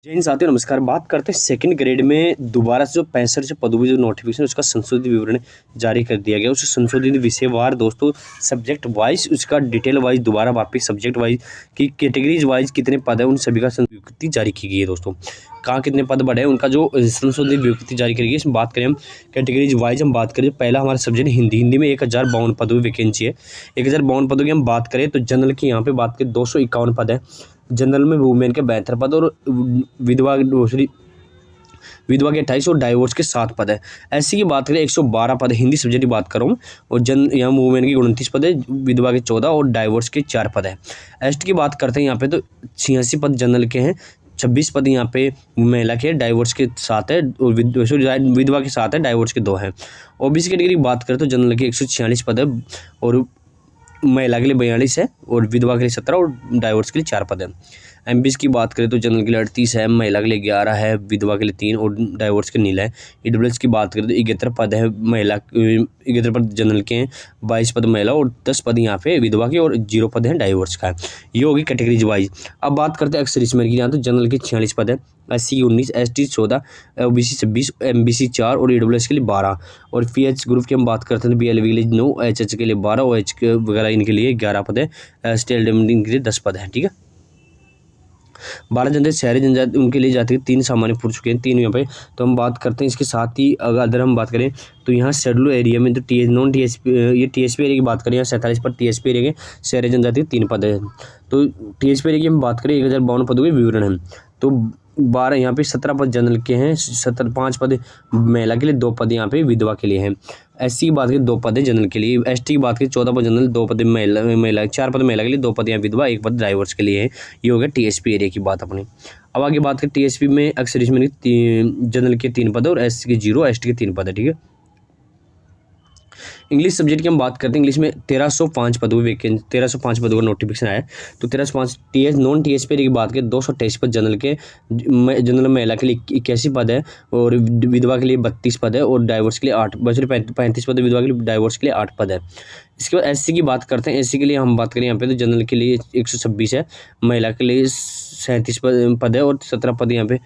जय हिंद साथियों, नमस्कार। बात करते हैं सेकंड ग्रेड में दोबारा से जो 65 जो पदों जो नोटिफिकेशन उसका संशोधित विवरण जारी कर दिया गया। उस संशोधित विषयवार दोस्तों सब्जेक्ट वाइज उसका डिटेल वाइज दोबारा वापस सब्जेक्ट वाइज की कैटेगरीज वाइज कितने पद है उन सभी का विज्ञप्ति जारी की गई है। दोस्तों कहाँ कितने पद बढ़े उनका जो संशोधित विज्ञप्ति जारी करी गई। इसमें बात करें हम कैटेगरीज वाइज, हम बात करें पहला हमारा सब्जेक्ट हिंदी में 1052 पदों की वैकेंसी है। 1052 पदों की हम बात करें तो जनरल की यहाँ पे बात करें 251 पद है। जनरल में वुमेन के 72 पद और विधवा विधवा के 28 और डाइवोर्स के 7 पद है। एससी की बात करें 112 पद, हिंदी सब्जेक्ट की बात करूँ और यहाँ वुमेन की 29 पद है, विधवा के 14 और डाइवोर्स के 4 पद है। एसटी की बात करते हैं यहाँ पे तो 86 पद जनरल के हैं, 26 पद यहाँ पे महिला के, डाइवोर्स के 7 है और विधवा के 7 है, डाइवोर्स के 2 हैं। ओबीसी कैटेगरी की बात करें तो जनरल के 146 पद है और महिला के लिए 42 है और विधवा के लिए 17 और डाइवोर्स के लिए 4 पद है। एमबीसी की बात करें तो जनरल के लिए 38 है, महिला के लिए 11 है, विधवा के लिए 3 और डाइवोर्स के नील है। ईडब्ल्यूएस की बात करें तो 71 पद है, महिला 71 पद जनरल के हैं, 22 पद महिला और 10 पद यहाँ पे विधवा के और 0 पद है डाइवोर्स का है। ये होगी कैटेगरीज वाइज। अब बात करते हैं एक्स-सर्विसमैन की, यहाँ तो जनरल के 46 पद है, एससी की 19, एसटी 14, ओबीसी 26, एमबीसी 4 और ईडब्ल्यूएस के लिए 12 और पीएच ग्रुप की हम बात करते हैं तो बीएलवी के लिए 9, एचएच के लिए 12, ओएच के वगैरह इनके लिए 11 पद है, स्टेट के लिए 10 पद है। ठीक है, 12 जनजाति शहरी जनजाति उनके लिए जाति के 3 सामान्य पूछ चुके हैं, 3 यहाँ पे। तो हम बात करते हैं इसके साथ ही अगर हम बात करें तो यहाँ शेड्यूल एरिया में तो नॉन टीएसपी ये टीएसपी एरिया की बात करें, यहाँ 47 पर टीएसपी एरिया के शहरी जनजाति के 3 पद है। तो टीएसपी एरिया की हम बात करें 1052 पदों के विवरण है। तो 12 यहाँ पे 17 पद जनरल के हैं, 5 पद महिला के लिए, 2 पद यहाँ पे विधवा के लिए हैं। एससी की बात करें 2 पद है जनरल के लिए, एसटी की बात करें 14 पद जनरल, 2 पद महिला 4 पद महिला के लिए, 2 पद यहाँ विधवा, 1 पद ड्राइवर्स के लिए है। ये हो गया टीएसपी एरिया की बात अपनी। अब आगे बात करें टीएसपी में एक्स-सर्विसमैन की जनरल के 3 पद और एससी के 0, एसटी के 3 पद है। ठीक है, इंग्लिश सब्जेक्ट की हम बात करते हैं, इंग्लिश में 1305 पदों वैकेंसी 1305 पदों का नोटिफिकेशन आया है। तो 1305 नॉन टीएसपी की बात करें 223 पद जनरल के, जनरल महिला के लिए 81 पद है और विधवा के लिए 32 पद है और डाइवोर्स के लिए 8 बचे 35 पद, विधवा के लिए डाइवोर्स के लिए 8 पद है। इसके बाद एससी की बात करते हैं, एससी के लिए हम बात करें यहाँ पे तो जनरल के लिए 126 है, महिला के लिए 37 पद है और 17 पद यहाँ पे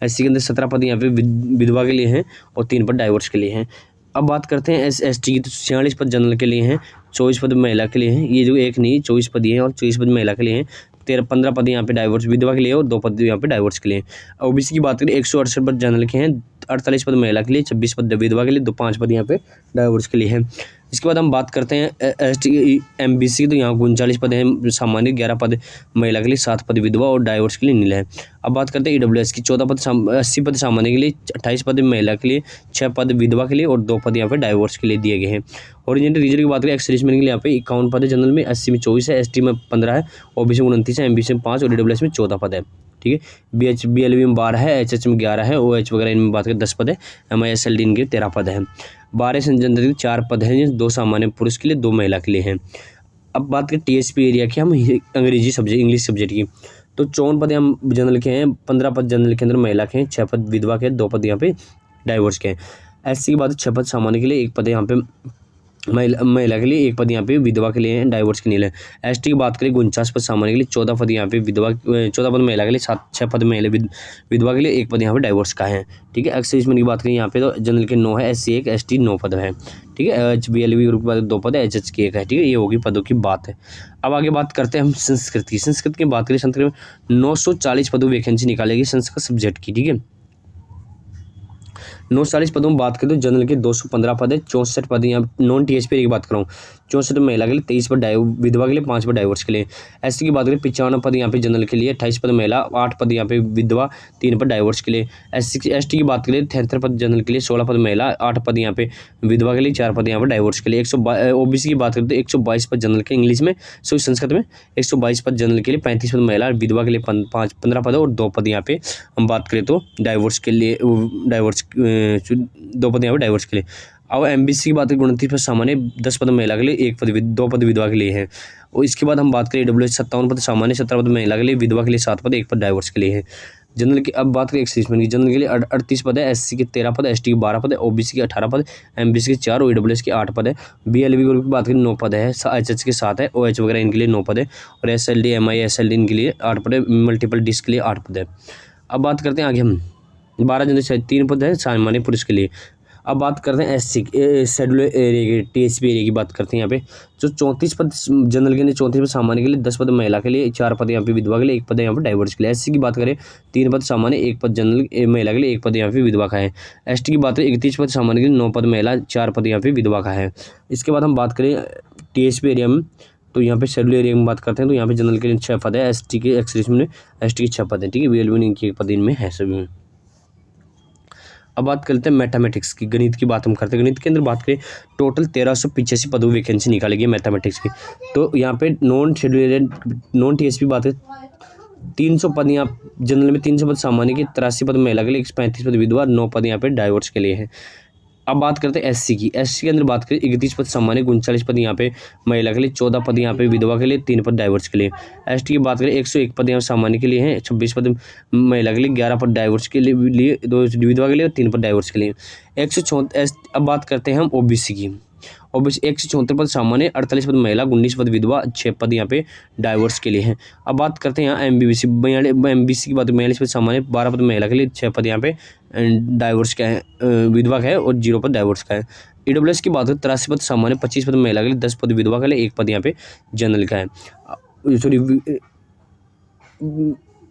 एससी के अंदर 17 पद यहाँ पे विधवा के लिए हैं और 3 पद डाइवोर्स के लिए हैं। अब बात करते हैं एसटी की, तो 46 पद जनरल के लिए हैं, 24 पद महिला के लिए हैं, ये जो एक नहीं 24 पद ये हैं और 24 पद महिला के लिए हैं, 15 पद यहाँ पे डाइवोर्स विधवा के लिए और 2 पद यहाँ पे डाइवोर्स के लिए। ओबीसी की बात करें 168 पद जनरल के हैं, 48 पद महिला के लिए, 26 पद विधवा के लिए, 5 पद यहाँ पे डाइवोर्स के लिए हैं। इसके बाद हम बात करते हैं एसटी एमबीसी, तो यहाँ 39 पद हैं सामान्य, 11 पद महिला के लिए, 7 पद विधवा और डाइवोर्स के लिए नील है। अब बात करते हैं ईडब्ल्यूएस की, 14 पद 80 पद सामान्य के लिए, 28 पद महिला के लिए, 6 पद विधवा के लिए और 2 पद यहाँ पे डाइवोर्स के लिए दिए गए हैं। ओरिजिनल रीजन की बात करें एक्स-सर्विसमैन के लिए यहाँ पे 51 पद है जनरल में, एससी में 24 है, एसटी में 15 है, ओबीसी में 29 है, एमबीसी में 5 और ईडब्ल्यूएस में 14 पद है। ठीक है, बीएलवी में 12 है, एचएच में 11 है, ओएच वगैरह इनमें बात करें 10 पद है, एमआईएसएलडी इनके 13 पद है। 12 जनरल के 4 पद हैं, 2 सामान्य पुरुष के लिए, 2 महिला के लिए हैं। अब बात करें टीएसपी एरिया की, हम अंग्रेजी सब्जेक्ट इंग्लिश सब्जेक्ट की, तो 54 पद हम जनरल के हैं, 15 पद जनरल के अंदर महिला के हैं, 6 पद विधवा के, 2 पद यहाँ पे डाइवोर्स के हैं। एससी की बात 6 पद सामान्य के लिए, 1 पद यहाँ पे महिला के लिए, 1 पद यहाँ पे विधवा के लिए है, डाइवोर्स के नील है। एसटी की बात करें 49 पद सामान्य के लिए, 14 पद यहाँ पे विधवा 14 पद महिला के लिए, 6 पद महिला विधवा के लिए, 1 पद यहाँ पे डाइवोर्स का है। ठीक है, एक्स-सर्विसमैन की बात करें यहाँ पे तो जनरल के 9 है, एससी 1, एसटी 9 पद है। ठीक है, बीएलवी ग्रुप के 2 पद है, एचएच की 1 है। ठीक है, ये होगी पदों की बात है। अब आगे बात करते हैं हम संस्कृत की। संस्कृत की बात करें, संस्कृत में 940 पदों वैकेंसी निकालेगी संस्कृत सब्जेक्ट की। ठीक है, 940 पदों में बात करें तो जनरल के 215 पद है, 64 पद यहाँ नॉन टीएसपी की बात कर रहा हूँ, 64 महिला के लिए, 23 पद विधवा के लिए, 5 पद डाइवोर्स के लिए। एससी की बात करें 95 पद यहाँ पे जनरल के लिए, 28 पद महिला, 8 पद यहाँ पे विधवा, 3 पद डाइवोर्स के लिए। एसटी की बात करें 73 पद जनरल के लिए, 16 पद महिला, 8 पद यहाँ पे विधवा के लिए, 4 पद यहाँ पे डाइवोर्स के लिए। ओबीसी की बात करें तो 122 पद जनरल के इंग्लिश में, संस्कृत में 122 पद जनरल के लिए, 35 पद महिला, विधवा के लिए 15 पद और 2 पद यहाँ पे हम बात करें तो डाइवोर्स के लिए, 2 पद यहाँ पे डाइवोर्स के लिए। अब एमबीसी की बात करें 29 पद सामान्य, 10 पद महिला के लिए, 1 पद 2 पद विधवा के लिए है। और इसके बाद हम बात करें ईडब्ल्यूएस 57 पद सामान्य, 17 पद महिला के लिए, विधवा के लिए 7 पद, 1 पद डाइवोर्स के लिए है। जनरल की अब बात करें एक्स-सर्विसमैन की, जनरल के लिए 38 पद है, एससी के 13 पद है, एसटी के 12 पद है, ओबीसी के 18 पद, एमबीसी के 4 और ईडब्ल्यूएस के 8 पद है। बीएलबी ग्रुप की बात करें 9 पद है, एचएच के 7 है, ओएच वगैरह इनके लिए 9 पद है और एसएलडी एमआई एसएलडी इनके लिए 8 पद है, मल्टीपल डिस्क के लिए 8 पद है। अब बात करते हैं आगे हम 12 जनरल 3 पद है सामान्य पुरुष के लिए। अब बात करते हैं एससी शेड्यूल एरिया की, टीएसपी एरिया की बात करते हैं यहाँ पे। जो 34 पद जनरल के लिए, 34 पद सामान्य के लिए, 10 पद महिला के लिए, 4 पद यहाँ पे विधवा के लिए, 1 पद यहाँ पे डाइवर्स के लिए। एससी की बात करें 3 पद सामान्य, 1 पद जनरल महिला के लिए, 1 पद यहाँ पे विधवा का है। एसटी की बात करें 31 पद सामान्य के लिए, 9 पद महिला, 4 पद यहाँ पे विधवा का है। इसके बाद हम बात करें टीएसपी एरिया में, तो यहाँ पे शेड्यूल एरिया में बात करते हैं, तो यहाँ पे जनरल के लिए 6 पद है, एसटी के एक्स-सर्विसमैन में एसटी के 6 पद है, ठीक है। बीएलबी में इनके 1 पद इनमें है सभी में। अब बात करते हैं मैथमेटिक्स की, गणित की बात हम करते हैं। गणित के अंदर बात करें टोटल 1385 पदों वैकेंसी निकाली गई मैथमेटिक्स की। तो यहाँ पे नॉन शेड्यूल नॉन टीएसपी बात है 300 पद, यहाँ जनरल में 300 पद सामान्य के, 83 पद महिला के लिए, 135 पद विधवा, 9 पद यहाँ पे डाइवर्स के लिए है। अब बात करते हैं एससी की। एससी के अंदर बात करें 31 पद सामान्य, 39 पद यहाँ पे महिला के लिए, 14 पद यहाँ पे विधवा के लिए, 3 पद डाइवर्स के लिए। एसटी की बात करें 101 पद यहाँ सामान्य के लिए हैं, 26 पद महिला के लिए, 11 पद डाइवर्स के लिए 2 विधवा के लिए और 3 पद डाइवर्स के लिए। 134। अब बात करते हैं हम ओबीसी की। ओबीसी 174 पद सामान्य, 48 पद महिला, 19 पद विधवा, 6 पद यहाँ पे डाइवर्स के लिए हैं। अब बात करते हैं यहाँ एमबीसी एमबीसी की बात, 42 पद सामान्य, 12 पद महिला के लिए, 6 पद यहाँ पे डाइवर्स का है, विधवा का है और 0 पद डाइवर्स का है। ईडब्ल्यूएस की बात करें 83 पद सामान्य, 25 पद महिला के लिए, 10 पद विधवा के लिए, 1 पद यहाँ पे जनरल का है, सॉरी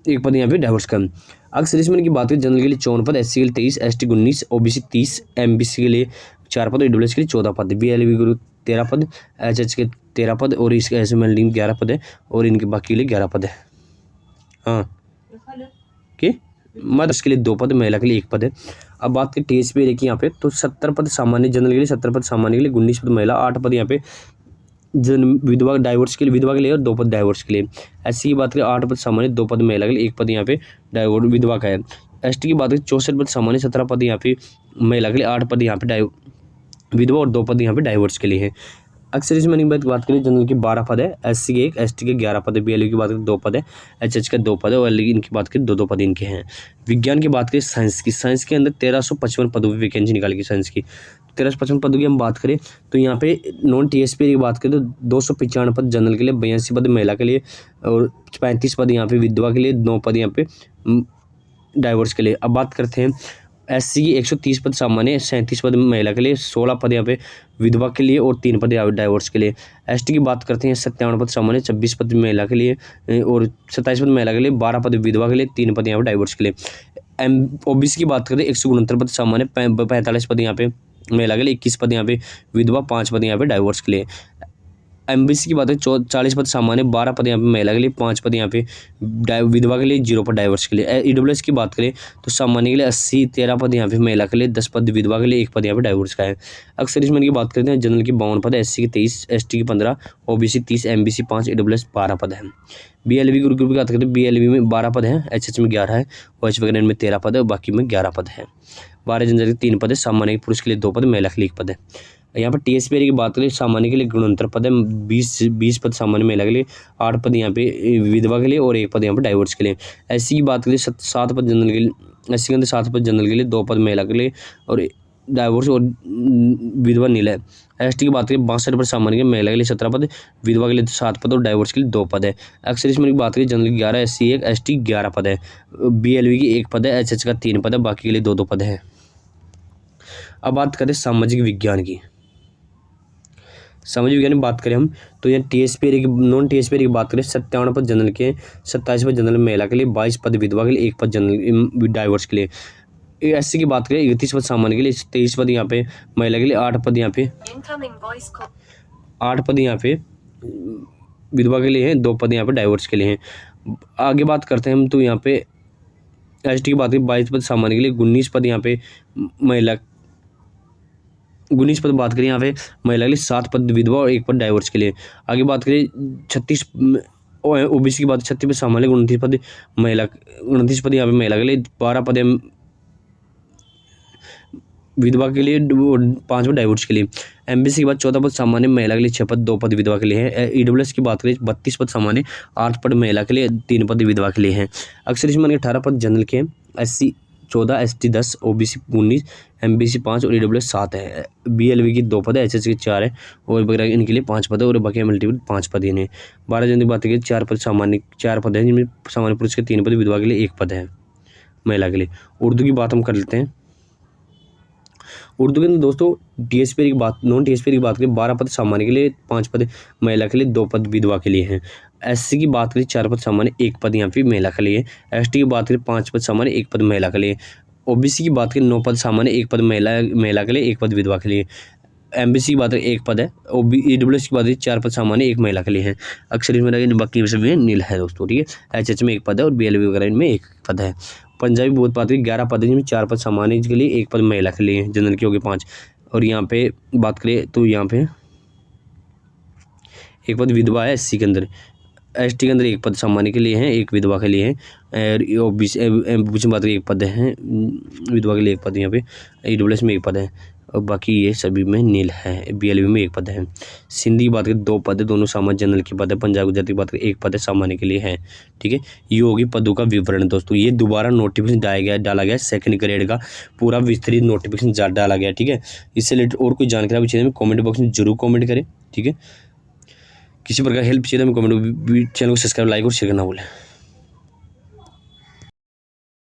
1 पद यहाँ पे डाइवर्स का। एक्स-सर्विसमैन की बात करें जनरल के लिए 54 पद, एससी के लिए 23, एसटी 19, ओबीसी 30, एमबीसी के लिए 4 पद, ईडब्ल्यूएस के लिए 14 पद, बीएलबी ग्रुप 13 पद, एचएच के 13 पद और इसके एसएमएलडी 11 पद है और इनके बाकी के लिए 11 पद है। हाँ कि मर्द के लिए 2 पद, महिला के लिए 1 पद है। अब बात करें टीएसपी एरिया की यहाँ पे, तो 70 पद सामान्य जनरल के लिए, 70 पद सामान्य के लिए, 19 पद महिला, 8 पद यहाँ पे विधवा डाइवर्स के लिए, विधवा के लिए और 2 पद डाइवर्स के लिए। एससी की बात करें 8 पद सामान्य, 2 पद महिला के लिए, 1 पद यहाँ पे डाइवर्स विधवा का है। एसटी की बात करें 64 पद सामान्य, 17 पद यहाँ पे महिला के लिए, 8 पद यहाँ पे विधवा और 2 पद यहाँ पे डाइवर्स के लिए है। एक्स-सर्विसमैन की बात करें जनरल की 12 पद है, एससी के 1, एसटी के 11 पद है, बीएलयू की बात करें 2 पद है, एचएच का 2 पद है और इनकी बात करें 2-2 पद इनके हैं। विज्ञान की बात करें साइंस की, साइंस के अंदर 1355 पदों की वैकेंसी निकाली गई साइंस की। 1355 पदों की हम बात करें तो यहाँ पे नॉन टीएसपी की बात करें तो 295 पद जनरल के लिए, 82 पद महिला के लिए और 35 पद यहाँ पे विधवा के लिए, 9 पद यहाँ पे डाइवर्स के लिए। अब बात करते हैं एससी की 130 पद सामान्य, 37 पद महिला के लिए, 16 पद यहाँ पे विधवा के लिए और 3 पद डाइवर्स के लिए। एसटी की बात करते हैं 57 पद सामान्य, 26 पद महिला के लिए और 27 पद महिला के लिए, 12 पद विधवा के लिए, 3 पद यहाँ पे डाइवर्स के लिए। ओबीसी की बात करें 169 पद सामान्य, 45 पद यहाँ पे महिला के लिए, 21 पद यहाँ पे विधवा, 5 पद यहाँ पे डाइवर्स के लिए। एमबीसी की बात है 40 पद सामान्य, 12 पद यहाँ पे महिला के लिए, 5 पद यहाँ पे विधवा के लिए, 0 पद डाइवर्स के लिए। ईडब्ल्यूएस की बात करें तो सामान्य के लिए 80, 13 पद यहाँ पे महिला के लिए, 10 पद विधवा के लिए, 1 पद यहाँ पे डाइवर्स का है। एक्स-सर्विसमैन की बात करते हैं जनरल की 52 पद है, एससी की 23, एसटी की 15, ओबीसी 30, एमबीसी 5, ईडब्ल्यूएस 12 पद है। बीएलबी ग्रुप की बात करते हैं बीएलबी में 12 पद है, एचएच में 11 है, ओएच वगैरह में 13 पद है और बाकी में 11 पद है। 12 जनरल के 3 पद है, सामान्य पुरुष के लिए 2 पद, महिला के लिए 1 पद है। यहाँ पर टीएसपी एरिया की बात करें सामान्य के लिए गुणोत्तर पद है, 20 पद सामान्य महिला के लिए, 8 पद यहाँ पे विधवा के लिए और 1 पद यहाँ पे डाइवर्स के लिए। एससी की बात करें 7 पद जनरल के लिए, एससी के अंदर 7 पद जनरल के लिए, 2 पद महिला के लिए और डाइवर्स और विधवा नीला है। एसटी की बात करें 62 पद सामान्य के, महिला के लिए 17 पद, विधवा के लिए 7 पद और डाइवर्स के लिए 2 पद है। एक्स-सर्विसमैन की बात करें जनरल की 11, एससी 1, एसटी 11 पद है, बीएलवी की 1 पद है, एचएच का 3 पद है, बाकी के लिए 2-2 पद है। अब बात करें सामाजिक विज्ञान की। सामाजिक विज्ञान की बात करें हम तो यहाँ टीएसपी एरिया की, नॉन टीएसपी एरिया की बात करें 57 पद जनरल के, 27 पद जनरल महिला के लिए, 22 पद विधवा के लिए, 1 पद जनरल डाइवर्स के लिए। एससी की बात करें 31 पद सामान्य के लिए, 23 पद यहाँ पे महिला के लिए, 8 पद यहाँ पे 8 पद यहाँ पे विधवा के लिए हैं, 2 पद यहाँ पे डाइवर्स के लिए हैं। आगे बात करते हैं हम तो यहाँ पे एसटी की बात करें 22 पद सामान्य के लिए, 19 पद यहाँ पे महिला, 19 पद बात करें यहाँ पे महिला के लिए, 7 पद विधवा और 1 पद डाइवर्स के लिए। आगे बात करें 36 ओबीसी की बात 36 पद सामान्य, 29 पद महिला, 29 पद यहाँ पे महिला के लिए, 12 पद विधवा के लिए और 5 पद डाइवर्स के लिए। एमबीसी के बाद 14 पद सामान्य, महिला के लिए 6 पद, 2 पद विधवा के लिए है। ईडब्ल्यूएस की बात करें 32 पद सामान्य, 8 पद महिला के लिए, 3 पद विधवा के लिए हैं। अक्सर इसमें 18 पद जनरल के हैं, एससी 14, एसटी 10, ओबीसी 19, एमबीसी 5 और ईडब्ल्यूएस 7 है। बीएलवी की 2 पद है, एचएस के 4 है और वगैरह इनके लिए 5 पद है और बाकी मल्टीपल 5 पद इन्हें। 12 जनरल की बात करें 4 पद सामान्य, 4 पद हैं जिनमें सामान्य पुरुष के 3 पद, विधवा के लिए 1 पद है महिला के लिए। उर्दू की बात हम कर लेते हैं। उर्दू के अंदर दोस्तों टीएसपी की बात, नॉन टीएसपी की बात करें 12 पद सामान्य के लिए, 5 पद महिला के लिए, 2 पद विधवा के लिए हैं। एससी की बात करें 4 पद सामान्य, 1 पद यहाँ पे महिला के लिए। एसटी की बात करें 5 पद सामान्य, 1 पद महिला के लिए। ओबीसी की बात करें 9 पद सामान्य, 1 पद महिला के लिए, 1 पद विधवा के लिए। एमबीसी की बात करें 1 पद है। ईडब्ल्यूएस की बात करें 4 पद सामान्य, 1 महिला के लिए है। अक्सर इसमें बाकी में नील है दोस्तों, ठीक है। एचएच में 1 पद है और बीएलवी वगैरह इनमें 1 पद है। पंजाबी बहुत बात करें 11 पद है जिनमें 4 पद सामान्य के लिए, 1 पद महिला के लिए, जनरल के हो गए 5। और यहाँ पे बात करें तो यहाँ पे 1 पद विधवा है एससी के अंदर। एसटी के अंदर 1 पद सामान्य के लिए है, 1 विधवा के लिए है। और ओबीसी में बात करें 1 पद है विधवा के लिए, 1 पद यहाँ पे। ईडब्ल्यूएस में 1 पद है और बाकी ये सभी में नील है। बीएलवी में 1 पद है। सिंधी की बात करें 2 पद है, दोनों सामान्य जनरल के पद है। पंजाब गुजराती की बात करें 1 पद है, सामान्य के लिए है, ठीक है। ये होगी पदों का विवरण दोस्तों। ये दोबारा नोटिफिकेशन डाला गया सेकंड ग्रेड का, पूरा विस्तृत नोटिफिकेशन डाला गया, ठीक है। इससे रिलेटेड और कोई जानकारी चाहिए में कमेंट बॉक्स में जरूर कमेंट करें, ठीक है। किसी प्रकार हेल्प चाहिए तो कमेंट, चैनल को सब्सक्राइब, लाइक और शेयर करना भूलें।